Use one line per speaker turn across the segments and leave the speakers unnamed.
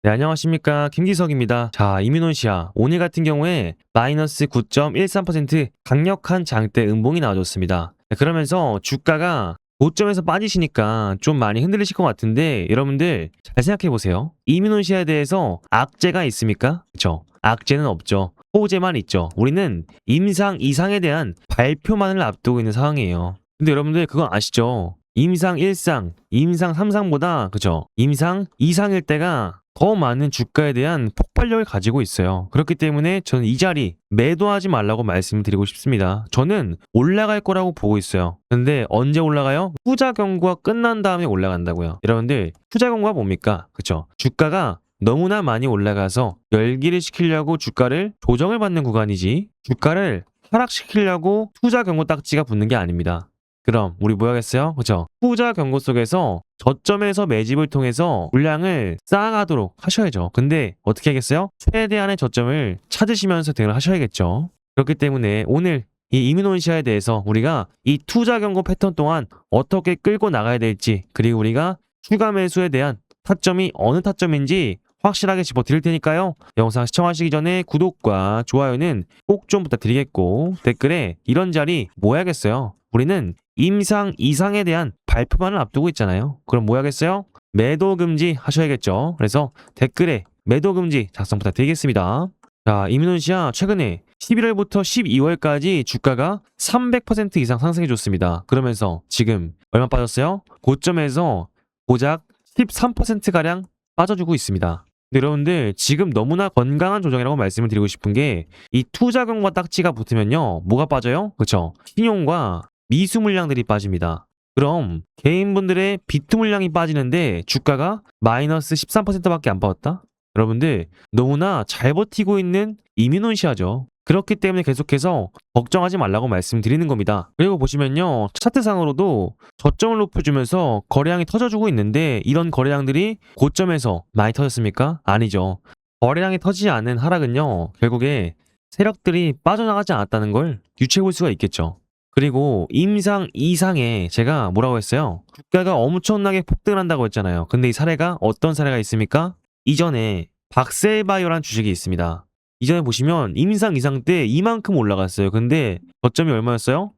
네, 안녕하십니까. 김기석입니다. 자, 이민원시아. 오늘 같은 경우에 마이너스 9.13% 강력한 장대 음봉이 나와줬습니다. 네, 그러면서 주가가 고점에서 빠지시니까 좀 많이 흔들리실 것 같은데 여러분들 잘 생각해 보세요. 이민원시아에 대해서 악재가 있습니까? 그쵸? 악재는 없죠. 호재만 있죠. 우리는 임상 이상에 대한 발표만을 앞두고 있는 상황이에요. 근데 여러분들 그건 아시죠? 임상 1상, 임상 3상보다 그죠? 임상 2상일 때가 더 많은 주가에 대한 폭발력을 가지고 있어요. 그렇기 때문에 저는 이 자리 매도하지 말라고 말씀드리고 싶습니다. 저는 올라갈 거라고 보고 있어요. 근데 언제 올라가요? 투자 경고가 끝난 다음에 올라간다고요. 여러분들 투자 경고가 뭡니까? 그쵸? 주가가 너무나 많이 올라가서 열기를 시키려고 주가를 조정을 받는 구간이지 주가를 하락시키려고 투자 경고 딱지가 붙는 게 아닙니다. 그럼 우리 뭐 하겠어요? 그죠? 투자 경고 속에서 저점에서 매집을 통해서 물량을 쌓아가도록 하셔야죠. 근데 어떻게 하겠어요? 최대한의 저점을 찾으시면서 대응을 하셔야겠죠. 그렇기 때문에 오늘 이 이민온시아에 대해서 우리가 이 투자 경고 패턴 동안 어떻게 끌고 나가야 될지, 그리고 우리가 추가 매수에 대한 타점이 어느 타점인지 확실하게 짚어드릴 테니까요. 영상 시청하시기 전에 구독과 좋아요는 꼭 좀 부탁드리겠고, 댓글에 이런 자리 뭐 해야겠어요? 우리는 임상 이상에 대한 발표만을 앞두고 있잖아요. 그럼 뭐 하겠어요? 매도 금지 하셔야겠죠. 그래서 댓글에 매도 금지 작성 부탁드리겠습니다. 자, 이민훈씨야 최근에 11월부터 12월까지 주가가 300% 이상 상승해줬습니다. 그러면서 지금 얼마 빠졌어요? 고점에서 고작 13%가량 빠져주고 있습니다. 근데 여러분들 지금 너무나 건강한 조정이라고 말씀을 드리고 싶은 게 이 투자금과 딱지가 붙으면요 뭐가 빠져요? 그쵸? 신용과 미수 물량들이 빠집니다. 그럼 개인분들의 비투 물량이 빠지는데 주가가 마이너스 13%밖에 안 빠졌다? 여러분들 너무나 잘 버티고 있는 이민온시아죠. 그렇기 때문에 계속해서 걱정하지 말라고 말씀드리는 겁니다. 그리고 보시면요 차트상으로도 저점을 높여주면서 거래량이 터져주고 있는데 이런 거래량들이 고점에서 많이 터졌습니까? 아니죠. 거래량이 터지지 않은 하락은요 결국에 세력들이 빠져나가지 않았다는 걸 유추해 볼 수가 있겠죠. 그리고 임상 이상에 제가 뭐라고 했어요? 주가가 엄청나게 폭등을 한다고 했잖아요. 근데 이 사례가 어떤 사례가 있습니까? 이전에 박셀바이오라는 주식이 있습니다. 이전에 보시면 임상 이상 때 이만큼 올라갔어요. 근데 저점이 얼마였어요?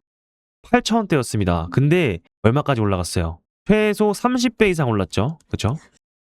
8,000원대였습니다. 근데 얼마까지 올라갔어요? 최소 30배 이상 올랐죠. 그쵸?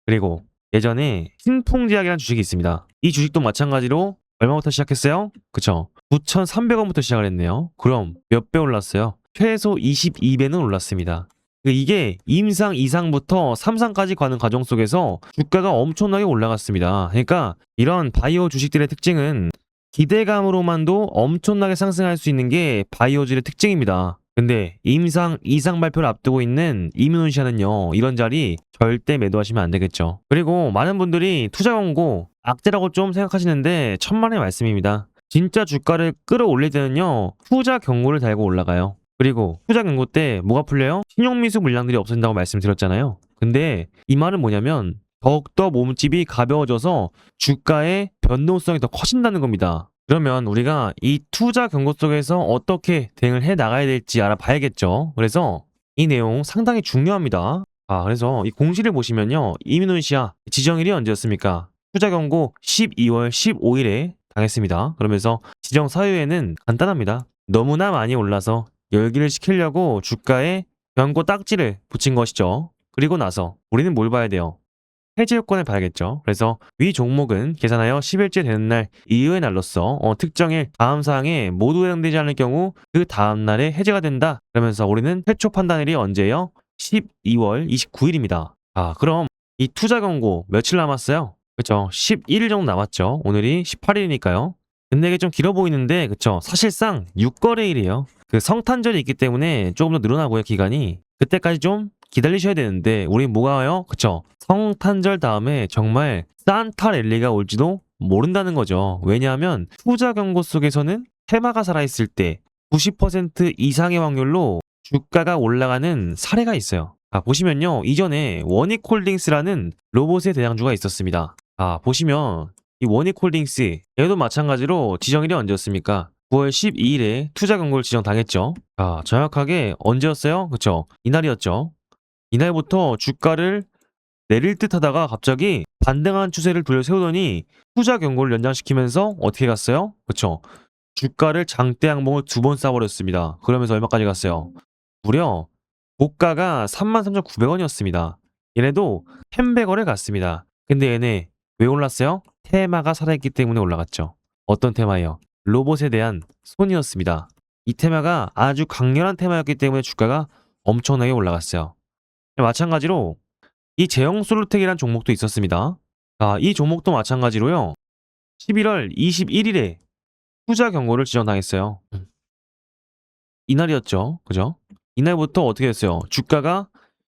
그리고 예전에 신풍제약이라는 주식이 있습니다. 이 주식도 마찬가지로 얼마부터 시작했어요? 그쵸? 9,300원부터 시작을 했네요. 그럼 몇 배 올랐어요? 최소 22배는 올랐습니다. 이게 임상 이상부터 3상까지 가는 과정 속에서 주가가 엄청나게 올라갔습니다. 그러니까 이런 바이오 주식들의 특징은 기대감으로만도 엄청나게 상승할 수 있는 게 바이오주의 특징입니다. 근데 임상 이상 발표를 앞두고 있는 이민훈시아는요 이런 자리 절대 매도하시면 안 되겠죠. 그리고 많은 분들이 투자 광고 악재라고 좀 생각하시는데 천만의 말씀입니다. 진짜 주가를 끌어올릴 때는요 투자 경고를 달고 올라가요. 그리고 투자 경고 때 뭐가 풀려요? 신용미수 물량들이 없어진다고 말씀드렸잖아요. 근데 이 말은 뭐냐면 더욱더 몸집이 가벼워져서 주가의 변동성이 더 커진다는 겁니다. 그러면 우리가 이 투자 경고 속에서 어떻게 대응을 해 나가야 될지 알아봐야겠죠. 그래서 이 내용 상당히 중요합니다. 그래서 이 공시를 보시면요. 이민훈시아 지정일이 언제였습니까? 투자 경고 12월 15일에 당했습니다. 그러면서 지정 사유에는 간단합니다. 너무나 많이 올라서 열기를 시키려고 주가에 경고 딱지를 붙인 것이죠. 그리고 나서 우리는 뭘 봐야 돼요? 해지 요건을 봐야겠죠. 그래서 위 종목은 계산하여 10일째 되는 날 이후의 날로서 특정일 다음 사항에 모두 해당되지 않을 경우 그 다음 날에 해제가 된다. 그러면서 우리는 최초 판단일이 언제예요? 12월 29일입니다. 그럼 이 투자 경고 며칠 남았어요? 그쵸? 11일 정도 남았죠. 오늘이 18일이니까요. 근데 이게 좀 길어 보이는데 그쵸? 사실상 6거래일이에요. 그 성탄절이 있기 때문에 조금 더 늘어나고요, 기간이. 그때까지 좀 기다리셔야 되는데 우린 뭐가 와요? 그쵸? 성탄절 다음에 정말 산타 랠리가 올지도 모른다는 거죠. 왜냐하면 투자 경고 속에서는 테마가 살아있을 때 90% 이상의 확률로 주가가 올라가는 사례가 있어요. 보시면요. 이전에 원익홀딩스라는 로봇의 대장주가 있었습니다. 보시면 이 원익홀딩스 얘도 마찬가지로 지정일이 언제였습니까? 9월 12일에 투자 경고를 지정당했죠. 정확하게 언제였어요? 그쵸? 이날이었죠. 이날부터 주가를 내릴 듯 하다가 갑자기 반등한 추세를 돌려 세우더니 투자 경고를 연장시키면서 어떻게 갔어요? 그쵸? 주가를 장대 양봉을 2번 쏴버렸습니다. 그러면서 얼마까지 갔어요? 무려 고가가 33,900원이었습니다. 얘네도 1,100원에 갔습니다. 근데 얘네 왜 올랐어요? 테마가 살아있기 때문에 올라갔죠. 어떤 테마예요? 로봇에 대한 손이었습니다. 이 테마가 아주 강렬한 테마였기 때문에 주가가 엄청나게 올라갔어요. 마찬가지로 이 제형솔루텍이라는 종목도 있었습니다. 이 종목도 마찬가지로요. 11월 21일에 투자 경고를 지정당했어요. 이날이었죠. 그죠? 이날부터 어떻게 됐어요? 주가가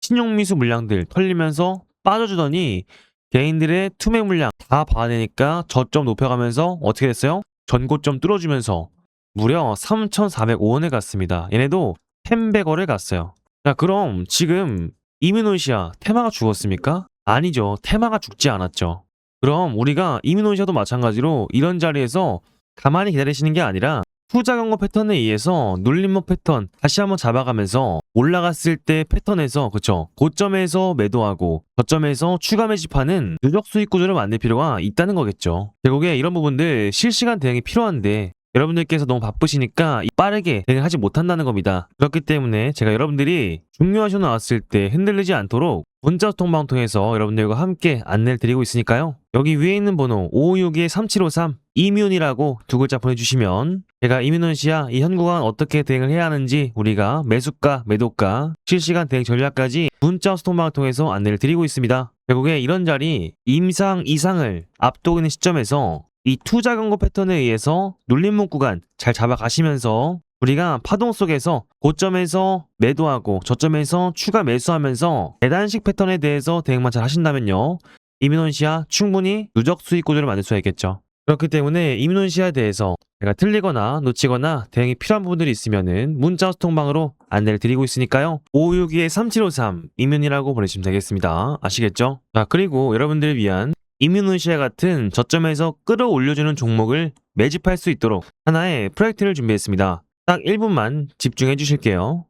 신용미수 물량들 털리면서 빠져주더니 개인들의 투매 물량 다 받아내니까 저점 높여가면서 어떻게 됐어요? 전고점 뚫어주면서 무려 3,405원에 갔습니다. 얘네도 1,100원에 갔어요. 자, 그럼 지금 이민노시아 테마가 죽었습니까? 아니죠. 테마가 죽지 않았죠. 그럼 우리가 이민노시아도 마찬가지로 이런 자리에서 가만히 기다리시는 게 아니라 투자 경고 패턴에 의해서 눌림목 패턴 다시 한번 잡아가면서 올라갔을 때 패턴에서 그쵸 고점에서 매도하고 저점에서 추가 매집하는 누적 수익 구조를 만들 필요가 있다는 거겠죠. 결국에 이런 부분들 실시간 대응이 필요한데 여러분들께서 너무 바쁘시니까 빠르게 대응을 하지 못한다는 겁니다. 그렇기 때문에 제가 여러분들이 중요하셔 나왔을 때 흔들리지 않도록 문자 소통방 통해서 여러분들과 함께 안내를 드리고 있으니까요. 여기 위에 있는 번호 5562-3753 이민이라고 두 글자 보내주시면 제가 이민원시야 이 현 구간 어떻게 대응을 해야 하는지 우리가 매수가, 매도가, 실시간 대응 전략까지 문자 소통방을 통해서 안내를 드리고 있습니다. 결국에 이런 자리 임상 이상을 앞두고 있는 시점에서 이 투자 경고 패턴에 의해서 눌림목 구간 잘 잡아가시면서 우리가 파동 속에서 고점에서 매도하고 저점에서 추가 매수하면서 계단식 패턴에 대해서 대응만 잘 하신다면요. 이민원시야 충분히 누적 수익 구조를 만들 수가 있겠죠. 그렇기 때문에 이민원시야에 대해서 제가 틀리거나 놓치거나 대응이 필요한 부분들이 있으면은 문자 소통방으로 안내를 드리고 있으니까요. 562-3753 이민이라고 보내주시면 되겠습니다. 아시겠죠? 자, 그리고 여러분들을 위한 이민노시아 같은 저점에서 끌어올려주는 종목을 매집할 수 있도록 하나의 프로젝트를 준비했습니다. 딱 1분만 집중해 주실게요.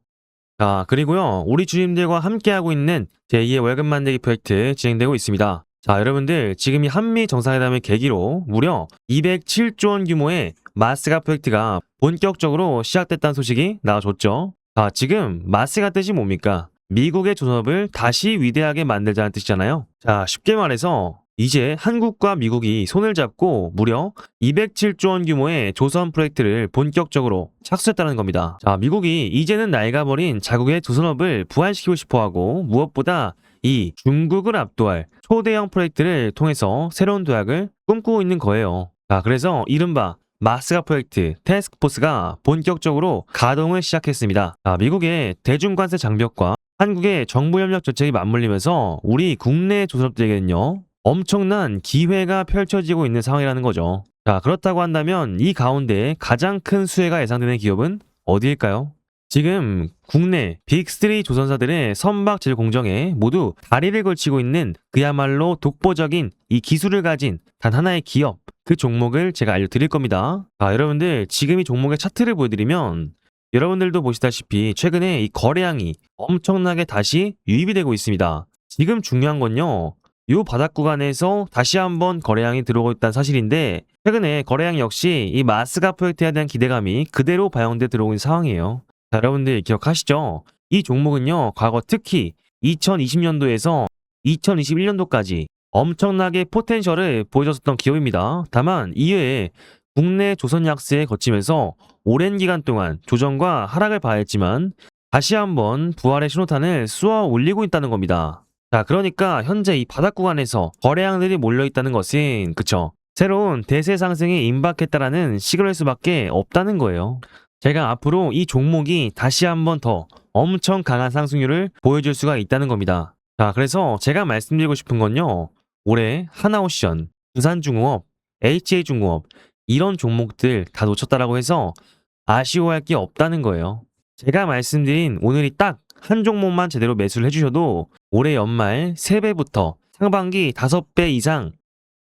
자, 그리고요. 우리 주님들과 함께하고 있는 제2의 월급 만들기 프로젝트 진행되고 있습니다. 자, 여러분들 지금 이 한미 정상회담을 계기로 무려 207조 원 규모의 마스가 프로젝트가 본격적으로 시작됐다는 소식이 나와줬죠. 자, 지금 마스가 뜻이 뭡니까? 미국의 조선업을 다시 위대하게 만들자는 뜻이잖아요. 자, 쉽게 말해서 이제 한국과 미국이 손을 잡고 무려 207조 원 규모의 조선 프로젝트를 본격적으로 착수했다는 겁니다. 자, 미국이 이제는 낡아버린 자국의 조선업을 부활시키고 싶어하고 무엇보다 이 중국을 압도할 초대형 프로젝트를 통해서 새로운 도약을 꿈꾸고 있는 거예요. 자, 그래서 이른바 마스가 프로젝트 태스크포스가 본격적으로 가동을 시작했습니다. 자, 미국의 대중관세 장벽과 한국의 정부협력 정책이 맞물리면서 우리 국내 조선업들에게는요. 엄청난 기회가 펼쳐지고 있는 상황이라는 거죠. 자, 그렇다고 한다면 이 가운데 가장 큰 수혜가 예상되는 기업은 어디일까요? 지금 국내 빅3 조선사들의 선박질 공정에 모두 다리를 걸치고 있는 그야말로 독보적인 이 기술을 가진 단 하나의 기업, 그 종목을 제가 알려드릴 겁니다. 자, 여러분들 지금 이 종목의 차트를 보여드리면 여러분들도 보시다시피 최근에 이 거래량이 엄청나게 다시 유입이 되고 있습니다. 지금 중요한 건요. 이 바닥 구간에서 다시 한번 거래량이 들어오고 있다는 사실인데 최근에 거래량 역시 이 마스가 프로젝트에 대한 기대감이 그대로 반영돼 들어오는 상황이에요. 자, 여러분들 기억하시죠? 이 종목은요. 과거 특히 2020년도에서 2021년도까지 엄청나게 포텐셜을 보여줬었던 기업입니다. 다만 이외에 국내 조선 약세에 거치면서 오랜 기간 동안 조정과 하락을 봐야 했지만 다시 한번 부활의 신호탄을 쏘아 올리고 있다는 겁니다. 자, 그러니까 현재 이 바닥 구간에서 거래량들이 몰려있다는 것은 그쵸? 새로운 대세 상승이 임박했다라는 시그널일 수밖에 없다는 거예요. 제가 앞으로 이 종목이 다시 한번 더 엄청 강한 상승률을 보여줄 수가 있다는 겁니다. 자, 그래서 제가 말씀드리고 싶은 건요. 올해 하나오션, 두산중공업, HA중공업 이런 종목들 다 놓쳤다라고 해서 아쉬워할 게 없다는 거예요. 제가 말씀드린 오늘이 딱 한 종목만 제대로 매수를 해주셔도 올해 연말 3배부터 상반기 5배 이상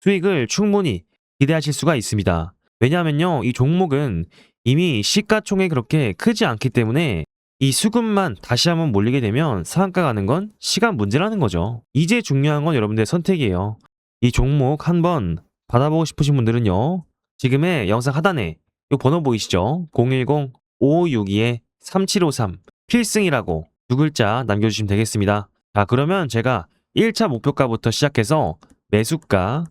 수익을 충분히 기대하실 수가 있습니다. 왜냐하면요. 이 종목은 이미 시가총액이 그렇게 크지 않기 때문에 이 수급만 다시 한번 몰리게 되면 상한가 가는 건 시간 문제라는 거죠. 이제 중요한 건 여러분들의 선택이에요. 이 종목 한번 받아보고 싶으신 분들은요. 지금의 영상 하단에 이 번호 보이시죠? 010-5562-3753 필승이라고 두 글자 남겨주시면 되겠습니다. 자, 그러면 제가 1차 목표가부터 시작해서 매수가,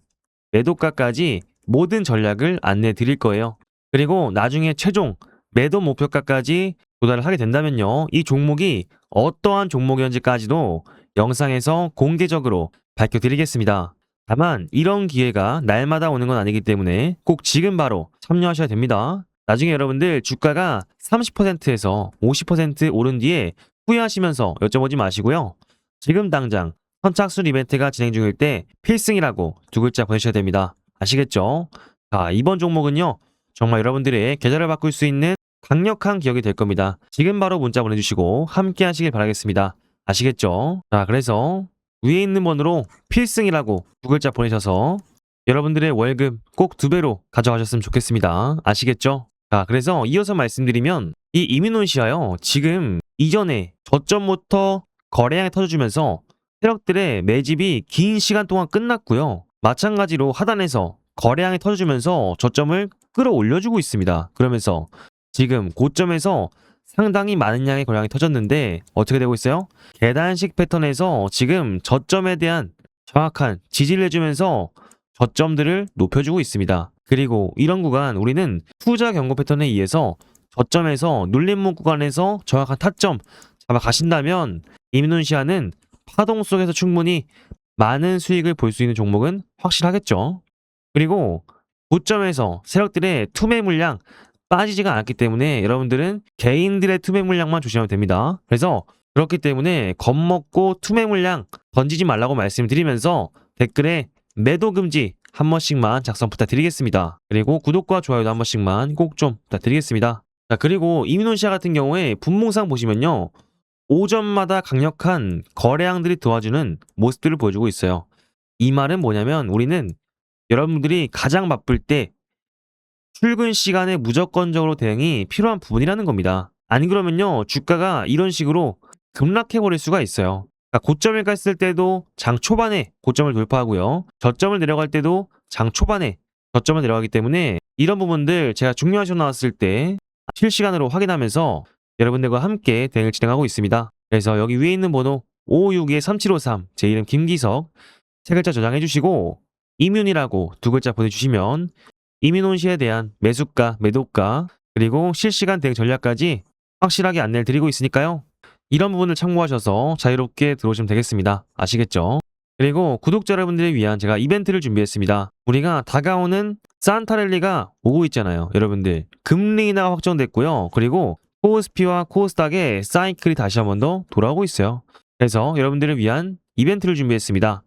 매도가까지 모든 전략을 안내해 드릴 거예요. 그리고 나중에 최종 매도 목표가까지 도달을 하게 된다면요. 이 종목이 어떠한 종목이었는지까지도 영상에서 공개적으로 밝혀드리겠습니다. 다만 이런 기회가 날마다 오는 건 아니기 때문에 꼭 지금 바로 참여하셔야 됩니다. 나중에 여러분들 주가가 30%에서 50% 오른 뒤에 후회하시면서 여쭤보지 마시고요. 지금 당장 선착순 이벤트가 진행 중일 때 필승이라고 두 글자 보내셔야 됩니다. 아시겠죠? 자, 이번 종목은요. 정말 여러분들의 계좌를 바꿀 수 있는 강력한 기억이 될 겁니다. 지금 바로 문자 보내주시고 함께 하시길 바라겠습니다. 아시겠죠? 자, 그래서 위에 있는 번호로 필승이라고 두 글자 보내셔서 여러분들의 월급 꼭 2배로 가져가셨으면 좋겠습니다. 아시겠죠? 자, 그래서 이어서 말씀드리면 이 이민온시아요. 지금 이전에 저점부터 거래량이 터져주면서 세력들의 매집이 긴 시간 동안 끝났고요. 마찬가지로 하단에서 거래량이 터져주면서 저점을 끌어올려주고 있습니다. 그러면서 지금 고점에서 상당히 많은 양의 거래량이 터졌는데 어떻게 되고 있어요? 계단식 패턴에서 지금 저점에 대한 정확한 지지를 해주면서 저점들을 높여주고 있습니다. 그리고 이런 구간 우리는 투자 경고 패턴에 의해서 저점에서 눌림목 구간에서 정확한 타점 잡아가신다면 이민온시아는 파동 속에서 충분히 많은 수익을 볼 수 있는 종목은 확실하겠죠. 그리고 고점에서 세력들의 투매 물량 빠지지가 않았기 때문에 여러분들은 개인들의 투매 물량만 조심하면 됩니다. 그래서 그렇기 때문에 겁먹고 투매 물량 던지지 말라고 말씀드리면서 댓글에 매도 금지 한 번씩만 작성 부탁드리겠습니다. 그리고 구독과 좋아요도 한 번씩만 꼭 좀 부탁드리겠습니다. 자, 그리고 이민온시아 같은 경우에 분봉상 보시면요. 오전마다 강력한 거래량들이 도와주는 모습들을 보여주고 있어요. 이 말은 뭐냐면 우리는 여러분들이 가장 바쁠 때 출근 시간에 무조건적으로 대응이 필요한 부분이라는 겁니다. 안 그러면요. 주가가 이런 식으로 급락해버릴 수가 있어요. 그러니까 고점을 갔을 때도 장 초반에 고점을 돌파하고요. 저점을 내려갈 때도 장 초반에 저점을 내려가기 때문에 이런 부분들 제가 중요하셔 나왔을 때 실시간으로 확인하면서 여러분들과 함께 대응을 진행하고 있습니다. 그래서 여기 위에 있는 번호 5562-3753 제 이름 김기석 세 글자 저장해 주시고 이뮨이라고 두 글자 보내주시면 이민온시에 대한 매수가, 매도가 그리고 실시간 대응 전략까지 확실하게 안내를 드리고 있으니까요. 이런 부분을 참고하셔서 자유롭게 들어오시면 되겠습니다. 아시겠죠? 그리고 구독자 여러분들을 위한 제가 이벤트를 준비했습니다. 우리가 다가오는 산타랠리가 오고 있잖아요. 여러분들 금리 인하가 확정됐고요. 그리고 코스피와 코스닥의 사이클이 다시 한 번 더 돌아오고 있어요. 그래서 여러분들을 위한 이벤트를 준비했습니다.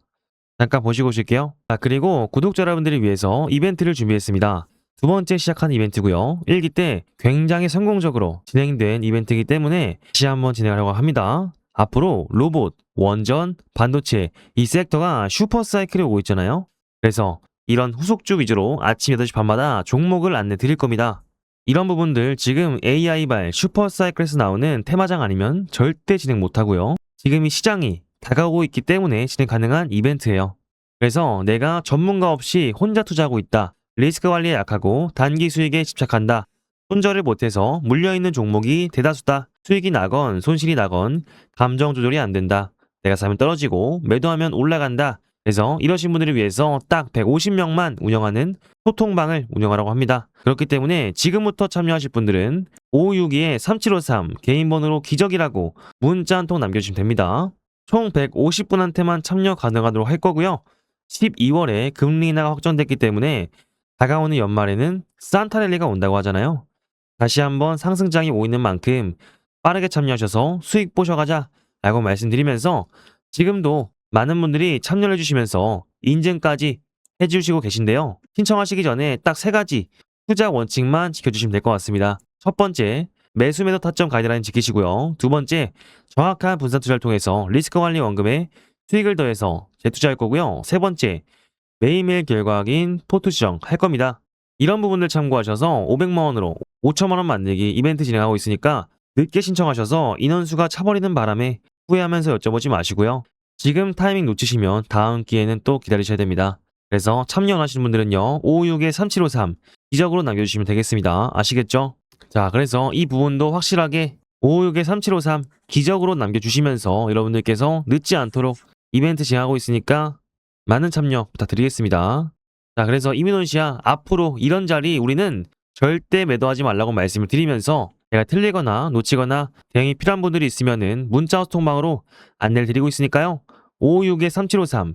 잠깐 보시고 오실게요. 자, 그리고 구독자 여러분들을 위해서 이벤트를 준비했습니다. 두 번째 시작한 이벤트고요. 1기 때 굉장히 성공적으로 진행된 이벤트이기 때문에 다시 한번 진행하려고 합니다. 앞으로 로봇, 원전, 반도체 이 섹터가 슈퍼사이클이 오고 있잖아요. 그래서 이런 후속주 위주로 아침 8시 반마다 종목을 안내 드릴 겁니다. 이런 부분들 지금 AI발 슈퍼사이클에서 나오는 테마장 아니면 절대 진행 못하고요. 지금 이 시장이 다가오고 있기 때문에 진행 가능한 이벤트예요. 그래서 내가 전문가 없이 혼자 투자하고 있다. 리스크 관리에 약하고 단기 수익에 집착한다. 손절을 못해서 물려있는 종목이 대다수다. 수익이 나건 손실이 나건 감정 조절이 안 된다. 내가 사면 떨어지고 매도하면 올라간다. 그래서 이러신 분들을 위해서 딱 150명만 운영하는 소통방을 운영하라고 합니다. 그렇기 때문에 지금부터 참여하실 분들은 5562-3753 개인 번호로 기적이라고 문자 한 통 남겨주시면 됩니다. 총 150분한테만 참여 가능하도록 할 거고요. 12월에 금리 인하가 확정됐기 때문에 다가오는 연말에는 산타랠리가 온다고 하잖아요. 다시 한번 상승장이 오고 있는 만큼 빠르게 참여하셔서 수익 보셔가자 라고 말씀드리면서 지금도 많은 분들이 참여를 해주시면서 인증까지 해주시고 계신데요. 신청하시기 전에 딱 3가지 투자 원칙만 지켜주시면 될 것 같습니다. 첫 번째, 매수 매도 타점 가이드라인 지키시고요. 두 번째, 정확한 분산 투자를 통해서 리스크 관리 원금에 수익을 더해서 재투자할 거고요. 세 번째, 매일매일 결과 확인 포트 지정 할 겁니다. 이런 부분들 참고하셔서 500만 원으로 5천만 원 만들기 이벤트 진행하고 있으니까 늦게 신청하셔서 인원수가 차버리는 바람에 후회하면서 여쭤보지 마시고요. 지금 타이밍 놓치시면 다음 기회는 또 기다리셔야 됩니다. 그래서 참여 원하시는 분들은요. 556-3753 기적으로 남겨주시면 되겠습니다. 아시겠죠? 자, 그래서 이 부분도 확실하게 556-3753 기적으로 남겨주시면서 여러분들께서 늦지 않도록 이벤트 진행하고 있으니까 많은 참여 부탁드리겠습니다. 자, 그래서 이민원 씨야, 앞으로 이런 자리 우리는 절대 매도하지 말라고 말씀을 드리면서 제가 틀리거나 놓치거나 대응이 필요한 분들이 있으면은 문자 소통방으로 안내를 드리고 있으니까요. 556-3753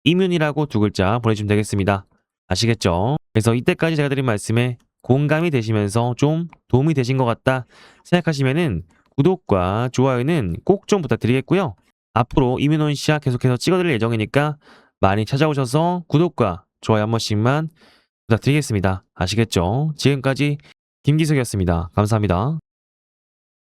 이민이라고 두 글자 보내주시면 되겠습니다. 아시겠죠? 그래서 이때까지 제가 드린 말씀에 공감이 되시면서 좀 도움이 되신 것 같다 생각하시면은 구독과 좋아요는 꼭 좀 부탁드리겠고요. 앞으로 이민원 씨야 계속해서 찍어드릴 예정이니까 많이 찾아오셔서 구독과 좋아요 한 번씩만 부탁드리겠습니다. 아시겠죠? 지금까지 김기석이었습니다. 감사합니다.